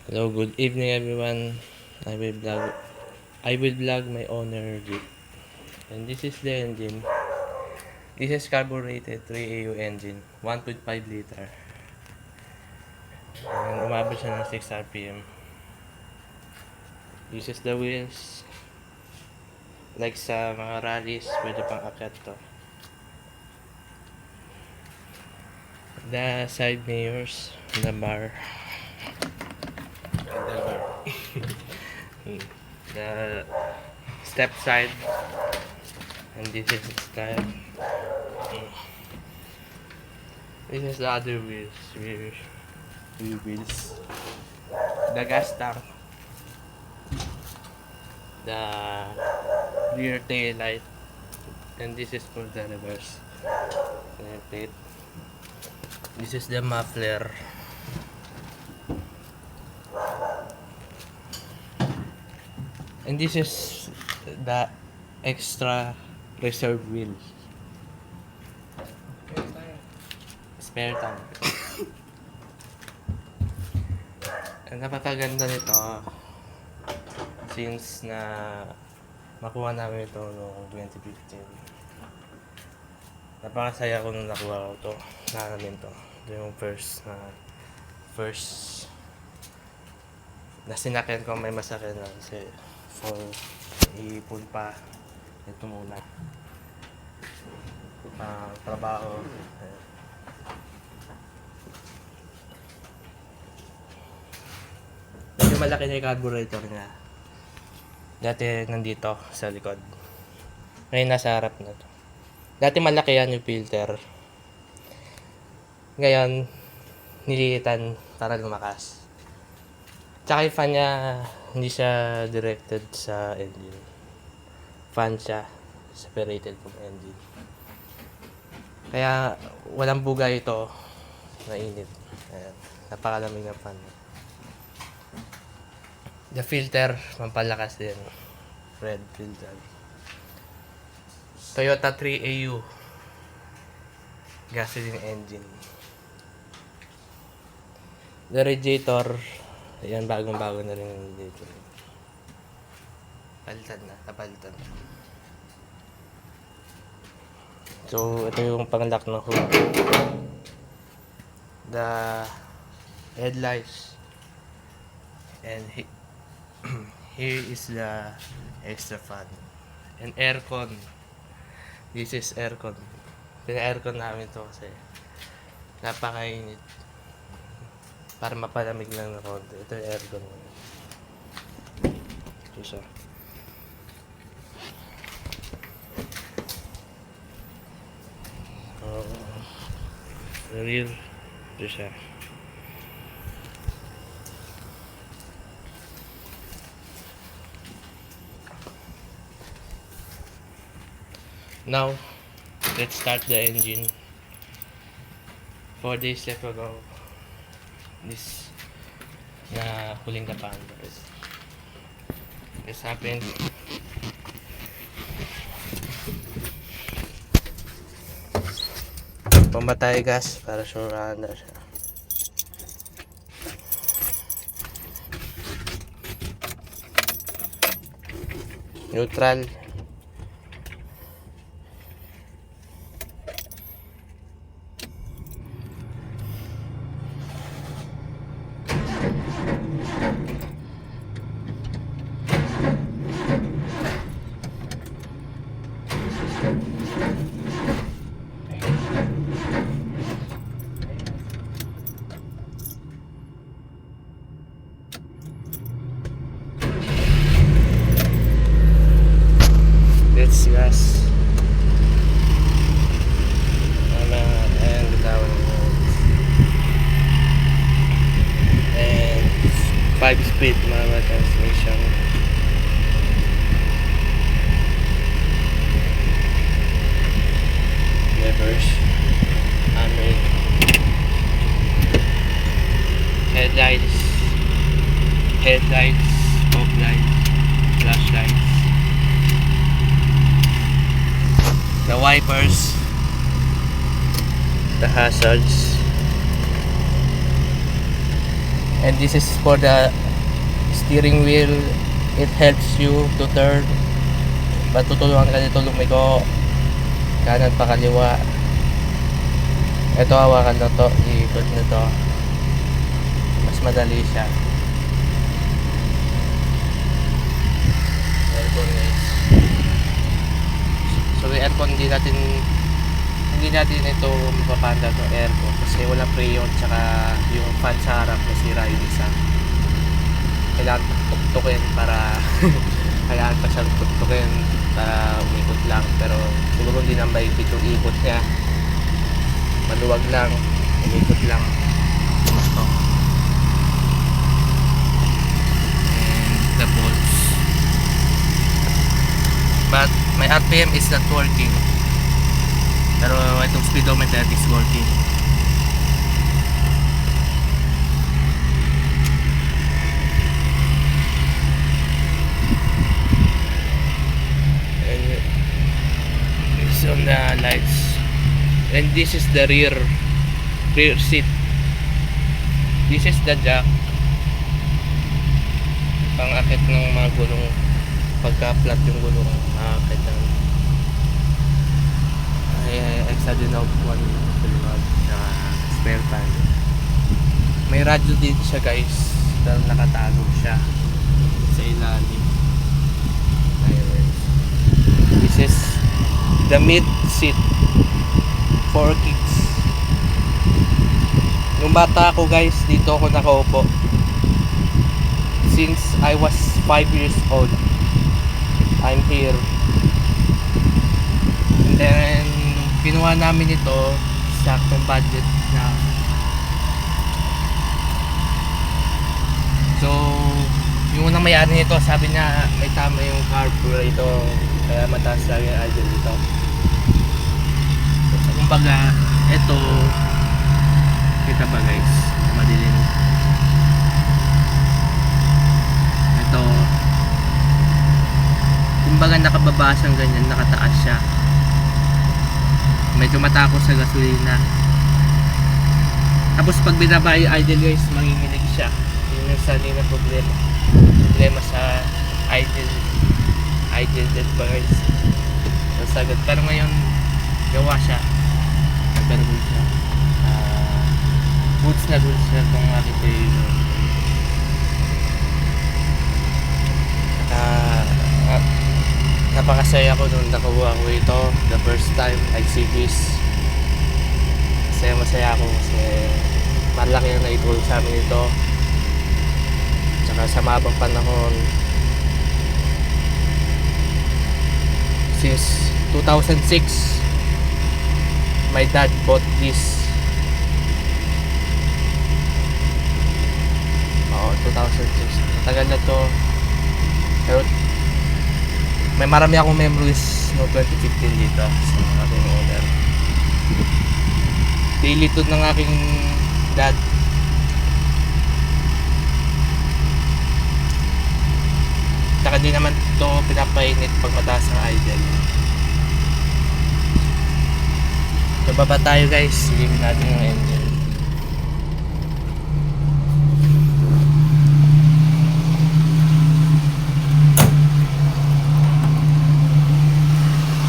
Hello, good evening everyone. I will vlog my owner Jeep. And this is the engine. This is carbureted 3AU engine, 1.5 liter. And umabot siya ng 6 RPM. This is the wheels. Like sa mga rallies, pwede pang akyat to. The side mirrors, the bar. The step side. And this is the step. This is the other wheels. Rear wheels. The gas tank. The rear tail light. And this is for the reverse. This is the muffler. And this is the extra reserve wheel. Spare tank. Ang napakaganda nito since na makuha namin ito noong 2015. Napakasaya ko nung nakuha ko to. Namin to. Ito yung first na sinakyan ko, may masakyan na kasi for iipon pa ito muna trabaho. Medyo malaki na yung carburetor niya. Dati nandito sa likod, ngayon nasa harap na to. Dati malaki yan yung filter, ngayon nililitan para lumakas. Tsaka yung fan niya, hindi siya directed sa engine. Fan siya, separated from engine. Kaya walang bugay ito na init. Ayan, napakalamig ng fan. The filter, pampalakas din. Red filter. Toyota 3AU. Gasoline engine. The radiator, ayan, bagong-bago na rin yung radiator. Napalitan na. So, ito yung pang-lock ng hood. The headlights. And here is the extra fan. And aircon. This is aircon. Pina-aircon namin to kasi napakainit. Para mapalamig lang na konti. Ito yung aircon. Ito siya. Rear. Ito siya. Now, let's start the engine. 4 days left ago. This na huling kapan. This happened. Pamatay gas para surahan na siya. Neutral. Let's gas. And bitawan mo. And 5-speed manual transmission. Levers. Handbrake. Headlights. Fog lights. Flashlights. The wipers, the hazards, And this is for the steering wheel. It helps you to turn. Matutulungan ka nito lumiko kanan pa kaliwa. Ito, hawakan na to, iikot na to, mas madali siya. Aircon guys. So yung aircon, hindi natin ito mapapanda to aircon kasi wala freon, tsaka yung fan sa harap nasira yung isa. Kailangan tuktukin para kailangan pa siyang tuktukin para umikot lang, pero siguro hindi na maigpit yung ikot niya, maluwag lang, umikot lang ito. And the bolts, but my RPM is not working, pero itong speedometer is working. On the lights, and this is the rear seat. This is the jack, pang-akit ng mga gulong. Pagka-flat yung gulong, akit ng extra din of one na spare pan. May radyo din siya guys, dahil nakatago siya sa ilalim. This is the mid seat for kids. Nung bata ako guys, dito ako nakaupo since I was 5 years old. I'm here. And then kinuha namin ito saktong budget na. So yung unang may-ari nito, sabi niya may tama yung carburetor, kaya mataas lang yung idle dito. So, kumbaga, ito, kita ba guys, madilim. Ito, kumbaga nakababa siyang ganyan, nakataas siya. Medyo matakot sa gasolina. Tapos pag binaba yung idle guys, manginginig siya. Yun yung sanay na problema sa idle dead ba guys. Nasagad, pero ngayon gawa siya, nagkaroon siya, goods na kung makita yun. Napakasaya ko nung nakuha ko ito the first time I see this. Masaya ako kasi malaki na naitulong sa amin ito, tsaka sa mabang panahon. Since 2006 my dad bought this. 2006, matagal na to, pero may marami akong memories no 2015 dito sa aking owner. Daily to ng aking dad. Saka di naman to pinapainit pag mataas ang idle. So baba tayo guys, silipin natin yung engine.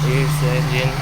Here's the engine.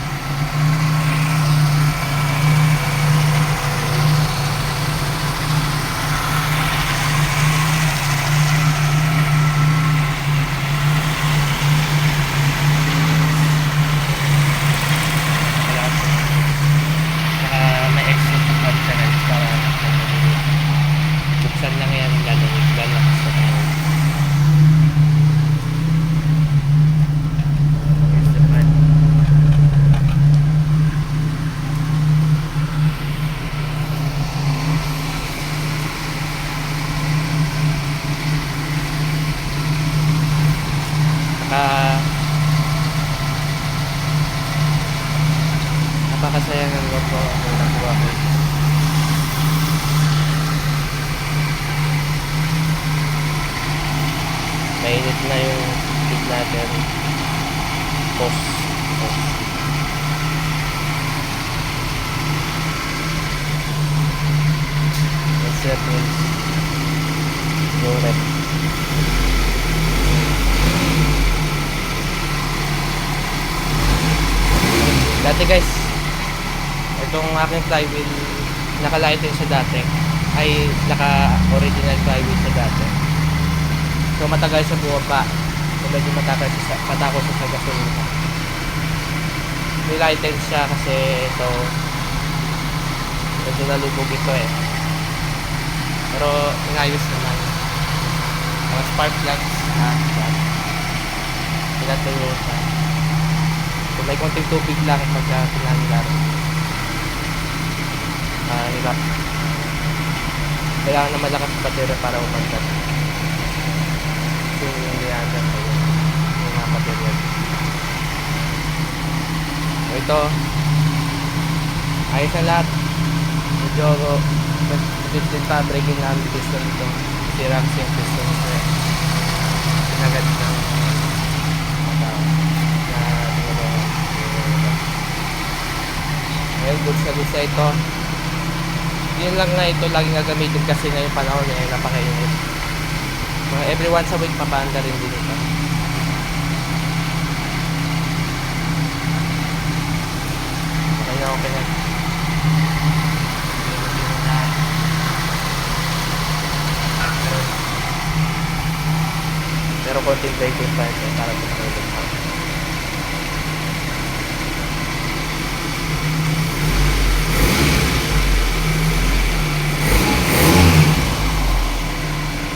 Napakasaya ng loob ko nung nakuha ko. Mainit na yung feed natin. Post. Let's set this. rep. Dati guys, itong aking flywheel, naka-lighten siya dati. Ay, naka-original flywheel siya dati. So matagal siya bumaba. So medyo matako siya sa gasolina. May lighten siya kasi ito medyo nalubog ito eh. Pero inayos naman. Mga spark plugs pinatuyo siya. So may konting tubig lang pagka pinanggar. Hirap. Kailangan na malakas na battery para umangat. So yung niyagan ko yung mga battery. So ito ayos na lahat. Medyo din pa breaking namin piston ito. Sira kasi yung piston ito eh. Pinagad ng ngayon goods na goods na ito. Yun lang na ito laging gagamitin kasi ngayong panahon eh, napakainit. Mga every once a week papaanda rin din ito. Okay na. Pero konting breaking pa ito para tumulong pa.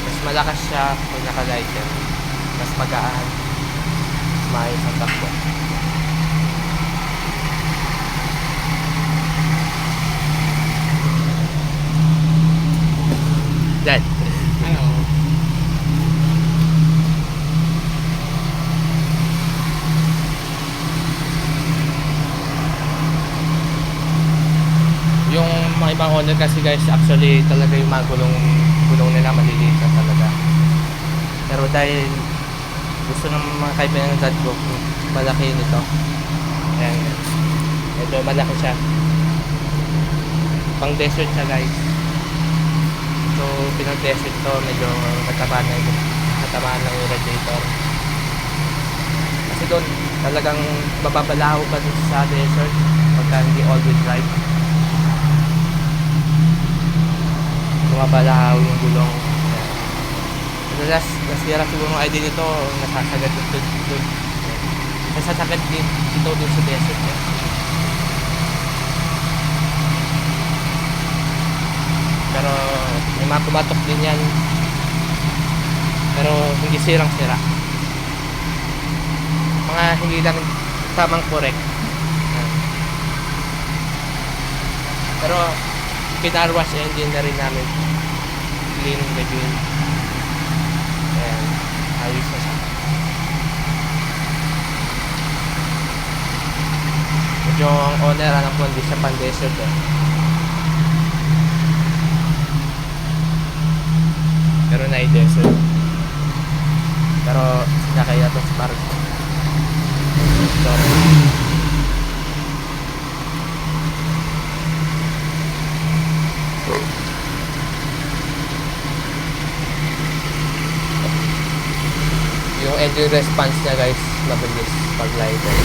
Mas malakas siya kung naka-lighten. Mas magaan. Mas maayos ang takbo. Dad. Yung mga ibang owner kasi guys, actually talaga yung mga gulong nila maliliit na talaga. Pero dahil gusto ng mga kaibigan ng dad ko, malaki nito. Ayan. Ito malaki siya. Pang desert siya guys. So pinag-desert to, medyo matamaan lang yung radiator. Kasi doon talagang bababalaho ka dun sa desert pagka hindi all-wheel drive. Bumabalahaw yung gulong. Nasira siguro ng idea nito, nasasagad dun. Nasasagad dito dun sa desert eh. Pero may mga pumatok din yan. Pero hindi sirang-sira. Mga hindi lang tamang correct. Pero pinarwash engine na rin namin. Clean the wheel. Ayan. Ayos na siya. Medyo ang owner alam ko hindi siya pan desert eh. Pero na-desert. Pero sinakaya ito sa park. Yung engine response niya guys, mabilis pag lighten.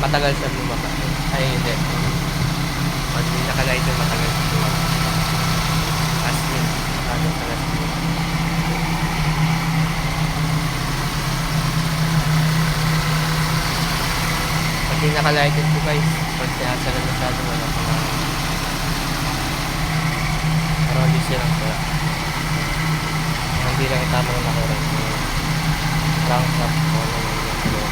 Matagal siya bumaba. Ay hindi. Pag naka-lighten matagal siya bumaba. Pag yung naka-lighten ko guys, pag sinasala masyado wala pa na pero hindi silang sila hindi lang itamang nakuran lang sa kung ano yung kalot.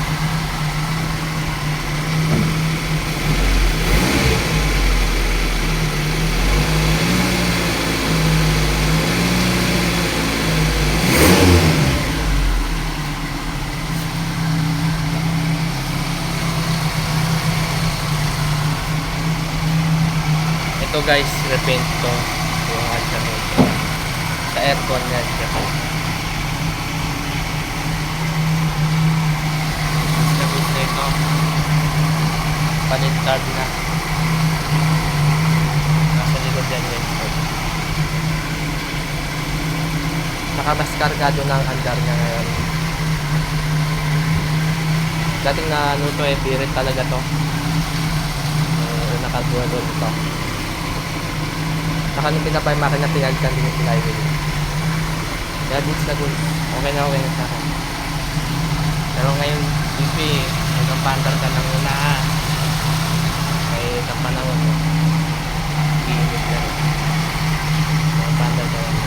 Ito guys, repaint to yung alternator sa aircon yan siya. Sabit na ito panintard na nasa likod yan yung Tsaka mas kargado ng andar niya ngayon. Dating na ano to birit talaga to. Nakabuelo ito. Saka nung pinapay makina, pinalitan din yung flywheel. Kaya goods na goods. Okay na sa akin. Pero ngayon, GP, nagpapandar ka ng una. May kapanahon. Iinit na rin. Nagpapandar ka lang.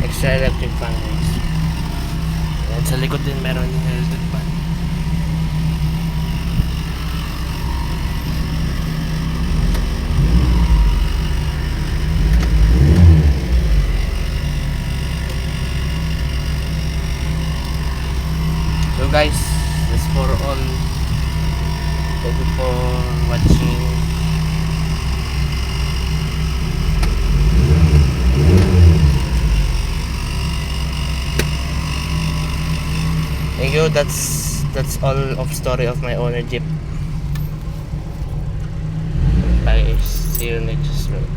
Extra electric fan guys. Yan sa likod din meron yung electric fan. So guys, that's for all. Thank you for watching. Thank you. That's all of story of my owner Jeep. Bye. See you next vlog.